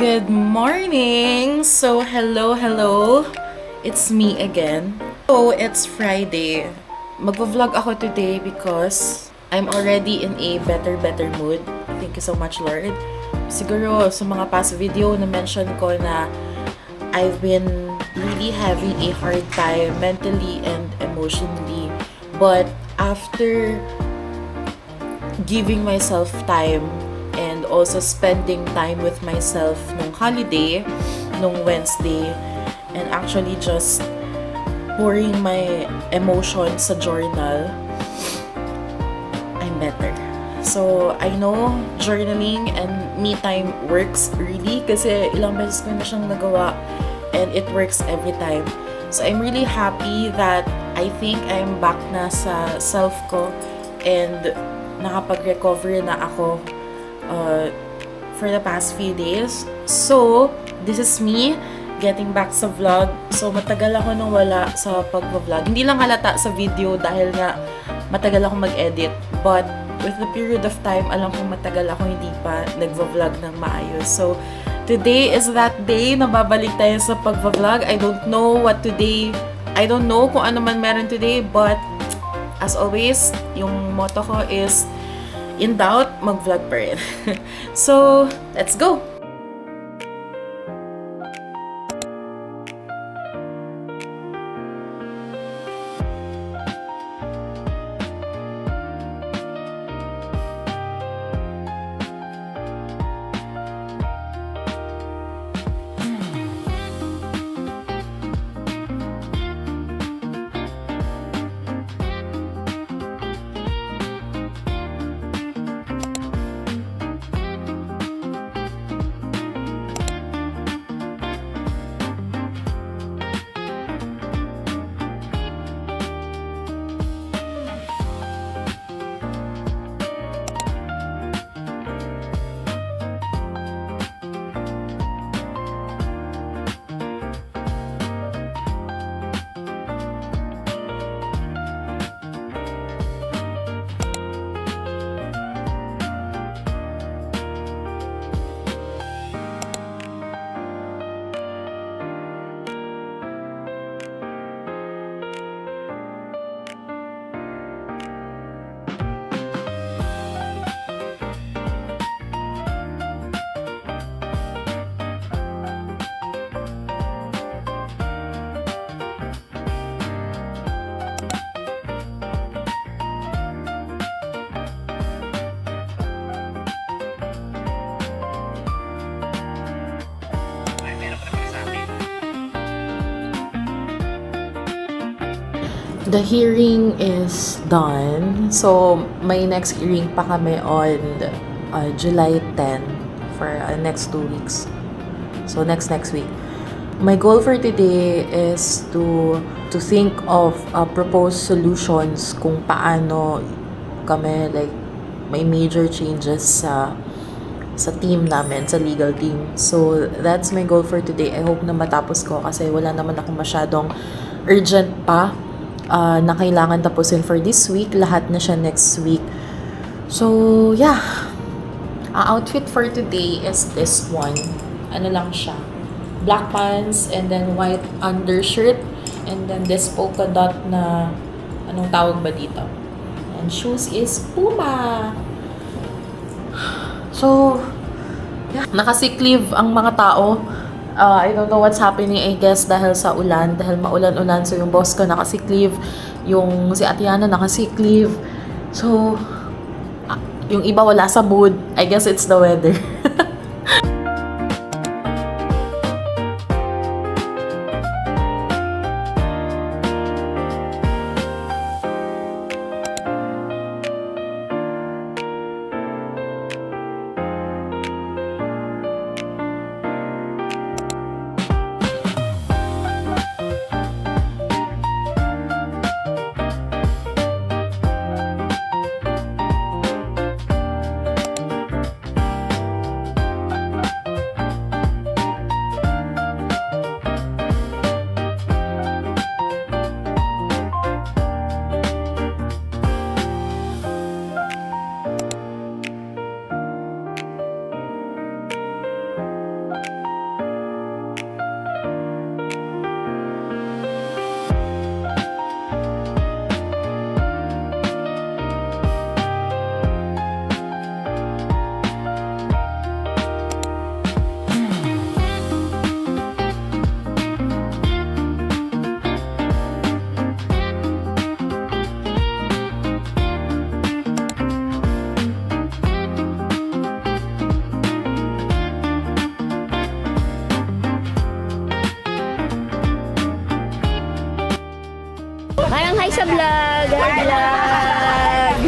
Good morning! So, hello! It's me again. So, it's Friday. Magvo-vlog ako today because I'm already in a better mood. Thank you so much, Lord. Siguro, sa mga past video na-mention ko na I've been really having a hard time mentally and emotionally. But, after giving myself time and also spending time with myself nung holiday, nung Wednesday, and actually just pouring my emotions sa journal, I'm better. So, I know journaling and me time works really kasi ilang beses ko na siyang nagawa and it works every time. So, I'm really happy that I think I'm back na sa self ko and nakapag-recover na ako for the past few days. So, this is me getting back sa vlog. So, matagal ako nang wala sa pag-vlog. Hindi lang halata sa video dahil nga matagal ako mag-edit. But, with the period of time, alam kong matagal ako hindi pa nag-vlog ng maayos. So, today is that day na babalik tayo sa pag-vlog. I don't know kung ano man meron today, but as always, yung motto ko is, in doubt, mag-vlog pa rin. So, let's go! The hearing is done. So, may next hearing pa kami on July 10 for next 2 weeks. So, next week. My goal for today is to think of proposed solutions kung paano kami may major changes sa team namin, sa legal team. So, that's my goal for today. I hope na matapos ko kasi wala naman akong masyadong urgent pa na kailangan tapusin for this week. Lahat na siya next week. So, yeah. Ang outfit for today is this one. Ano lang siya. Black pants and then white undershirt and then this polka dot na anong tawag ba dito? And shoes is Puma. So, yeah. Naka-sick leave ang mga tao. I don't know what's happening, I guess, dahil sa ulan, dahil maulan-ulan. So, yung boss ko naka-sick leave, yung si Atiana naka-sick leave. So, yung iba wala sa mood. I guess it's the weather. sa vlog! Vlog!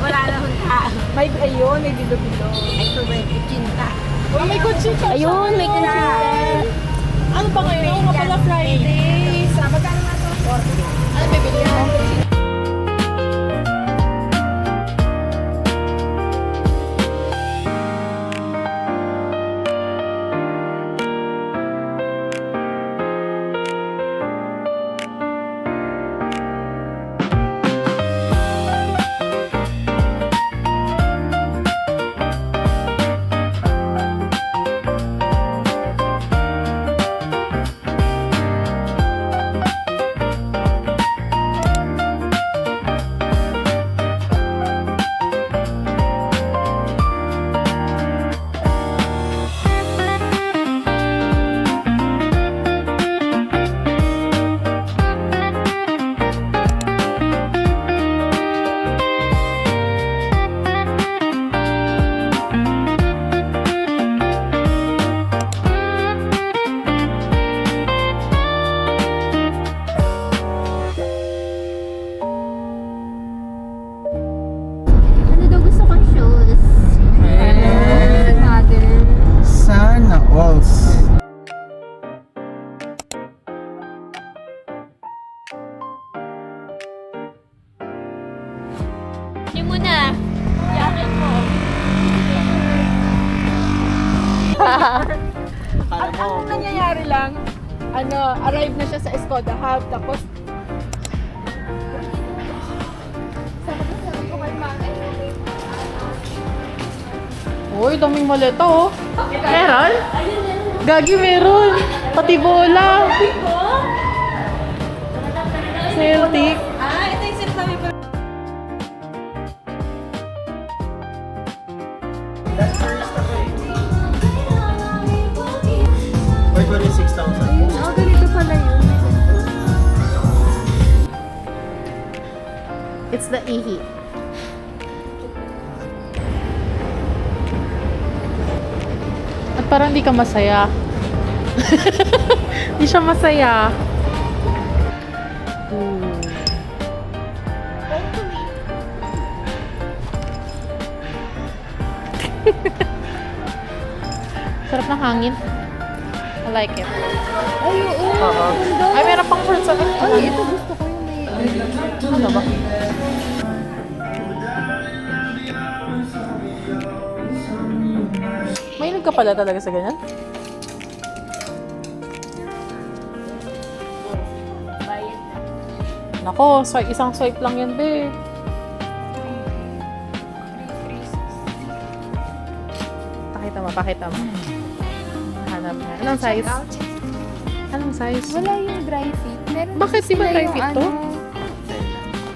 Wala na hong tao. May ayun, may bilo-bilo. Ay, kubay, ikinta. Oh, may kutsita. Ayun, may consider. Ano ba ngayon? Oo nga pala Friday. Sa magkano nga to? 40. Ano bibili mo? Ano daw gusto kong shoes? Mother. Sana alls. Hindi mo na. Jacket mo. Ang nangyayari lang, arrive na siya sa Escoda Hub, tapos sabi ko kay Mami, Uy, daming maleta oh. Meron? Gagi, meron. Pati bola. Celtic. Ito yung sinasabi ko. May 26,000. oh, ganito pala yun. It's the ihi. At parang di ka masaya. Di siya masaya. Sarap ng hangin. I like it. Ay, oo. Ay, meron pang shorts sa ito. Ay, ito gusto ko yung may... Ano ba? Mahilig ka pala talaga sa ganyan? Nako, isang swipe lang yan, be. Pakita mo. Hanap na. Anong size? Anong size? Wala yung dry fit. Meron Bakit kasi di ba sila dry yung fit to?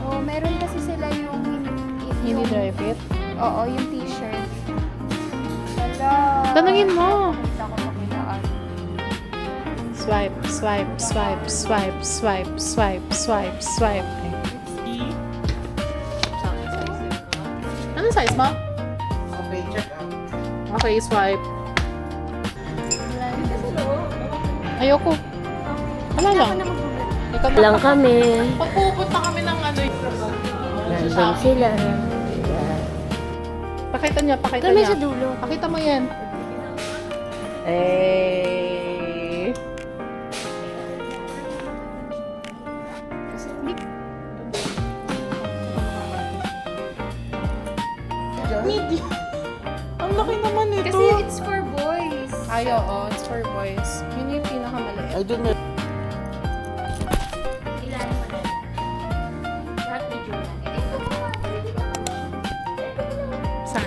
Oh, meron kasi sila yung... Hindi dry fit? Oo, yung t-shirt. Wala. Tanungin mo. Nakita ko pakilaan. Swipe, swipe, swipe, swipe, swipe, swipe, swipe, swipe. Anong size mo? Okay, check out. Okay, swipe. Wala rin kasi loob. Ayoko. Wala lang. Ikaw na. Lang kami. Pag pupunta kami ng ano Nandun sila. Pakita niya, pakita Kami niya. sa dulo. Pakita mo yan. Eh. Medium. Ang laki naman ito. Kasi it's for boys. Ay, oo. It's for boys. Yun yung pinakamaliit. I don't know. Ilan mo na? Lahat medyo na. Saan?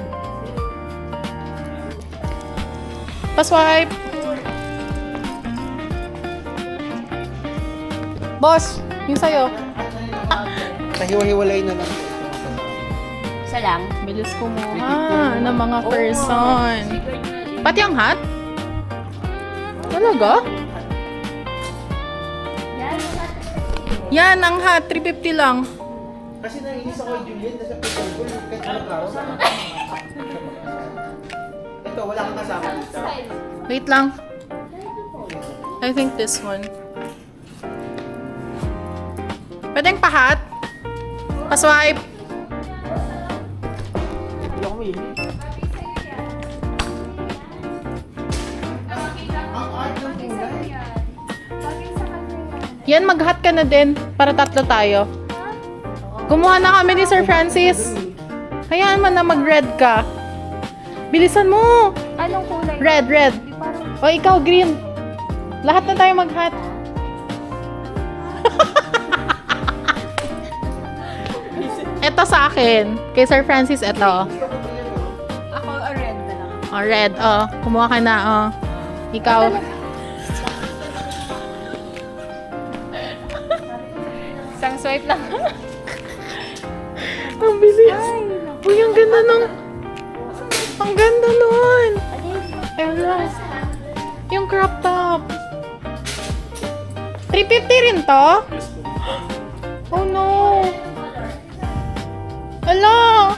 Pa-swipe! Boss! Yung sa'yo. Nahiwa-hiwalay na lang. Isa lang. Bilis kumuha ng mga person. Pati ang hat? Talaga? Yan, ang hat. 350 lang. Kasi naiinis ako kay Juliet, nasa pagkakul, kahit anong araw. Ito, wala kang kasama dito. Wait lang. I think this one. Pwedeng pahat? Paswipe. Hindi ako may. Ang art ng kulay. Yan, mag-hat ka na din para tatlo tayo. Kumuha na kami ni Sir Francis. Hayaan mo na mag-red ka. Bilisan mo! Anong kulay? Red. O ikaw, green. Lahat na tayo mag-hat. Ito sa akin. Kay Sir Francis, ito. Ako, red na lang. O, red. O, kumuha ka na. O. Ikaw. Isang swipe lang. Ang bilis. Uy, ang ganda nung... Ang ganda nun. Ella. Yung crop top. 350 rin to? Oh no. Hala.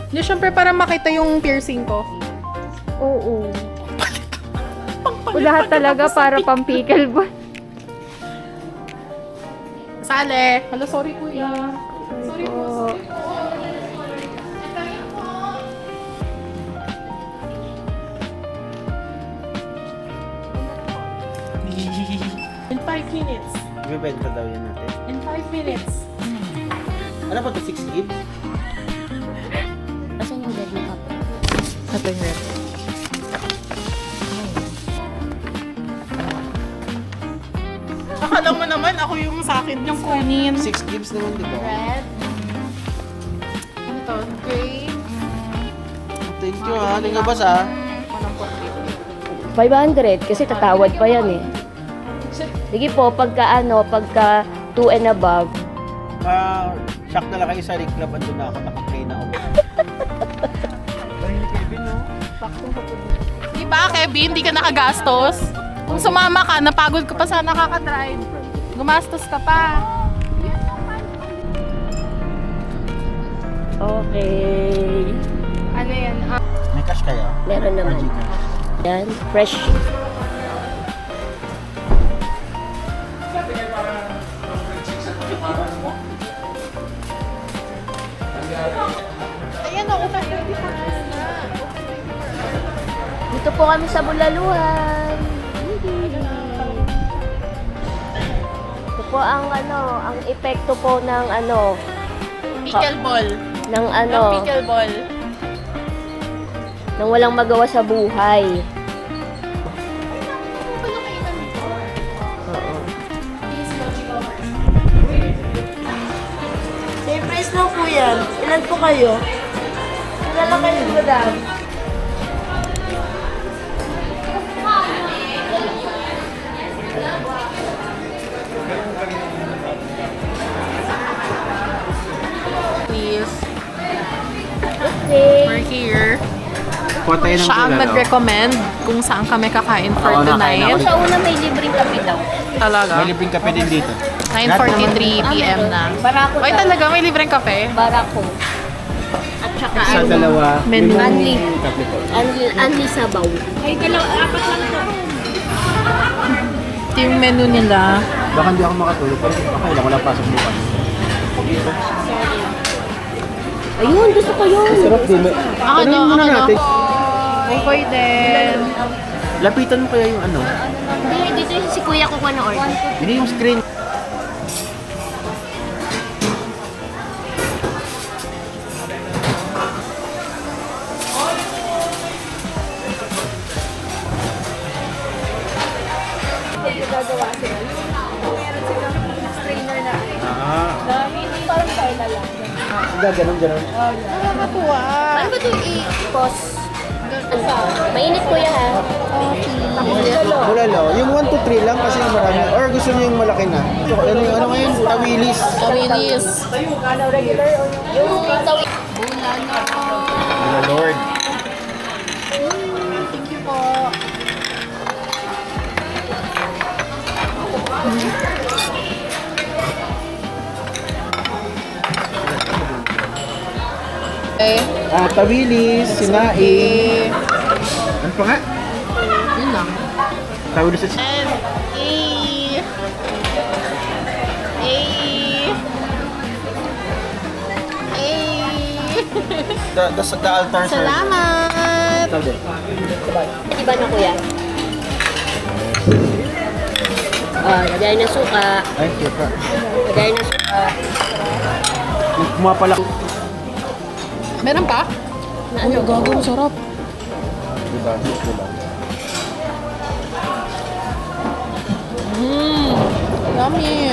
Hindi, syempre para makita yung piercing ko. Oo. Lahat talaga para pang pickleball. Sale. Hala, sorry kuya. Sorry po. In 5 minutes. Ibebenta daw yan natin. In 5 minutes. Ano ba ito? 6 gigs? Asan yung red na cup? Ito yung red. Akala mo naman ako yung sa akin yung kunin. 6 gigs naman, di ba? Red. Ano to? Gray. Thank you ha. Hindi nga ba sa? 500 kasi tatawad pa yan eh. Sige po, pagka 2 and above. Shock na lang kayo sa Rick Club. Andun na ako. Nakakain na ako. Parang ni Kevin, no? Di ba, Kevin? Hindi ka nakagastos? Kung sumama ka, napagod ka pa sa nakaka-drive. Gumastos ka pa. Okay. Ano yan? May cash kayo? Meron naman. Yan, fresh. Ayan o, utang 35 na. Dito po kami sa Bulaluhan. Ito po ang ang epekto po ng Pickleball. ng Pickleball. ng walang magawa sa buhay. May price lang po yan. Ilan po kayo? Ilan lang kayo, madam? Please. Okay. We're here. Kuha tayo ng Siya ang kulay, no? nag-recommend kung saan kami kakain for Oo, nakain tonight. ako. Sa una may libreng kape daw. Talaga. May libreng kape din dito. 9:43 p.m. na. Barako Ay, daw. talaga? May libreng kape? Barako. At saka Sa dalawa, Menu. Unli. kape po. Unli sabaw. Ito yung menu nila. Baka hindi ako makatulog. Pero okay lang. Wala pasok bukas. Ayun, gusto ko yun. Sarap din. Ako Ano no, muna ako no. natin? Okay din. Lapitan mo kaya yung ano? Hindi, dito si kuya ko na order. Hindi yung screen. Ganun. Nakakatuwa. Ano ba ito i-pause? Mainit kuya ha. Bulalo. Yung 1 to 3 lang kasi marami. Or gusto niyo yung malaki na? Ano yung ano ngayon? Tawilis. Kawilis. Yung tawid. Ano Lord? Thank you po. Okay. Tawilis, sinaing. Ano pa nga? Yun lang. Sabi na sa... The altar, sir. Salamat! Sabi. Iba na kuya. Lagay ng suka. Ay, kita. Lagay ng suka. Pumapala. Meron pa? Na ano? Gago, sarap. Diba? Diba? Yummy.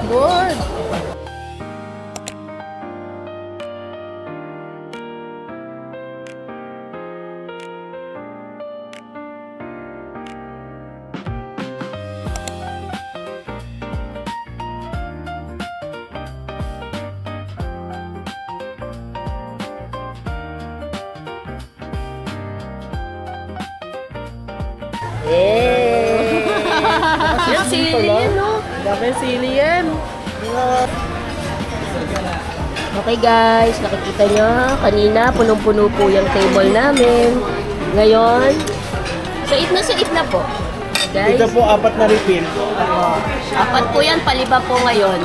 Good. Eh. Yung sili yan, no? Dami sili yan. Okay guys, nakikita nyo, kanina punong-puno po yung table namin. Ngayon, sait na po. Guys, Ito po, 4 na refill. apat po yan, paliba po ngayon.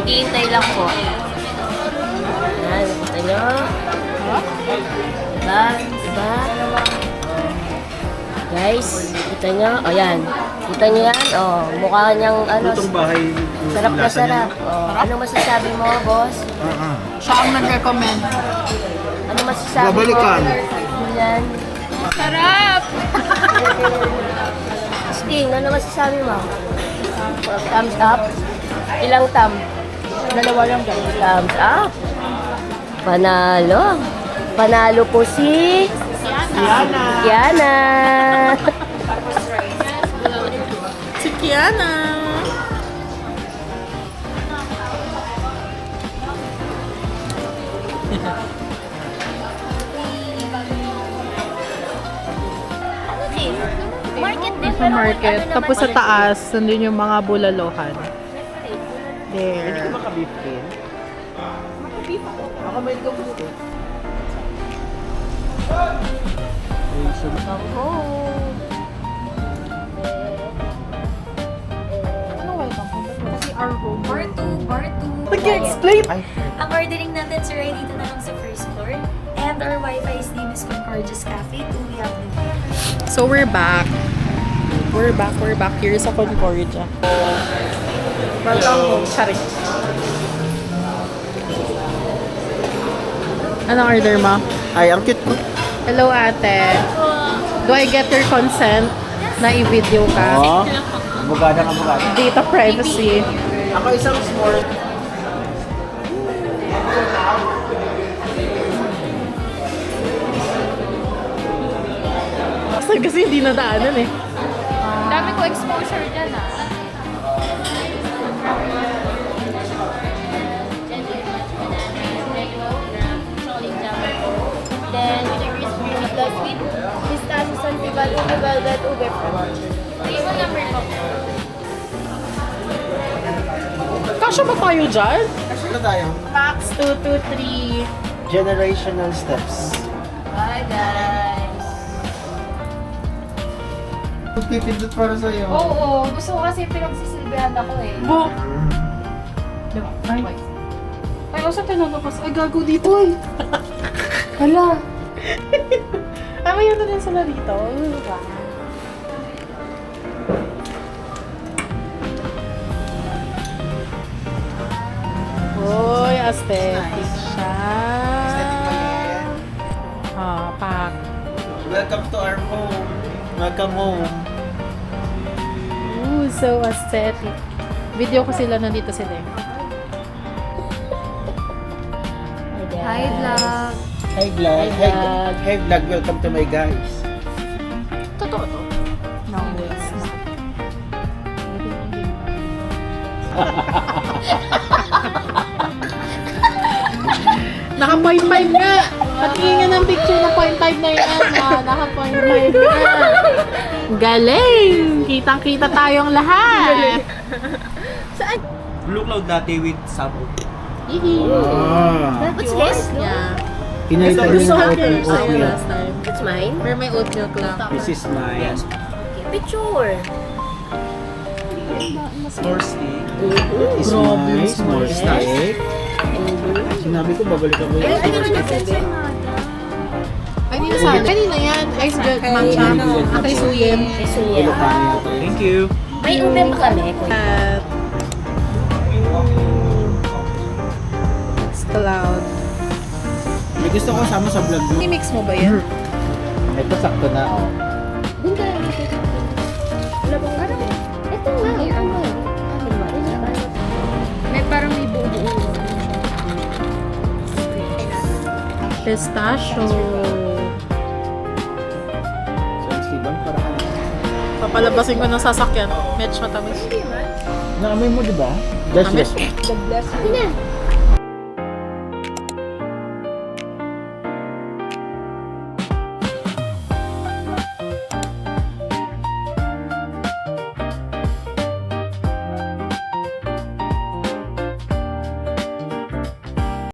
Hintay lang po. Yan, nakita nyo. Diba? Guys, kita nyo, o yan. Kita nyo yan, o. Mukha niyang, ano, Lutong bahay. sarap na lasa niya. sarap. O, ano masasabi mo, boss? Siya ang nag-recommend. Ano masasabi Babalikan. mo? Yan. Sarap! Sting, ano masasabi mo? Thumbs up? Ilang thumb? Dalawa lang dyan. Thumbs up? Panalo. Panalo po si... Kiana. Si Kiana. Market din. Sa market. Tapos sa taas, nandun yung mga bulalohan. There. Maka-beef din. Ako may beef din. Bar 2. Nag-explain. Ang ordering natin, sir, ay dito na lang sa first floor. And our Wi-Fi's name is Concordia's Cafe, 2 Avenue. So we're back. We're back here sa Concordia. Welcome home. Sorry. Anong order mo? Ay, ang cute ko. Hello ate. Do I get your consent na i-video ka? Oo. Abogada. Data privacy. Ako isang small. Kasi hindi nadaanan eh. Dami ko exposure dyan ah. Then, plus with pistachios and velvet ube fromage. Table number ko. Kasya ba tayo dyan? Kasi na tayo. Max 223. Generational steps. Bye guys! Pipindot para sa'yo. Oo, gusto ko kasi pinagsisilbihan ako eh. Bo. Ay. Ay, sa tinanong ay gago dito eh. Hala. May ano din sila dito. Wow. Uy, aesthetic siya. Pak. Welcome to our home. Welcome home. Ooh, so aesthetic. Video ko sila, nandito sila eh. Hi, vlog. Hi vlog. Hi, vlog. Hi vlog. Welcome to my guys. Totoo to? No, it's not. Naka 0.5 nga! Patingin nga ng picture na 0.5 na yan. Naka 0.5 nga. Galing! Kitang-kita tayong lahat. Blue cloud dati with sabo. Ihi. Ah. What's this? Yeah. Pinalitan Gusto yung ko oatmeal. sa'yo last time. It's mine? Pero may oat milk lang. This is my Okay, picture. s'more steak. This is Grabe, my s'more s'more steak. Sinabi ko, babalik ako yun. Kanina sa kanina yan. Ice milk matcha. Kay Suyen. Ilocano yata. Thank you. May ube pa kami, kuya. At cloud. May gusto ko kasama sa vlog mo. I-mix mo ba yan? Ito sakto na, oh. Doon ka. Wala bang ano? Ito nga. Ano? May parang may buo-buo. Pistachio. So, Esteban, para ka na. Papalabasin ko ng sasakyan. Medyo matamis. Naamoy mo, di ba? Bless, Amoy? bless. Sige na.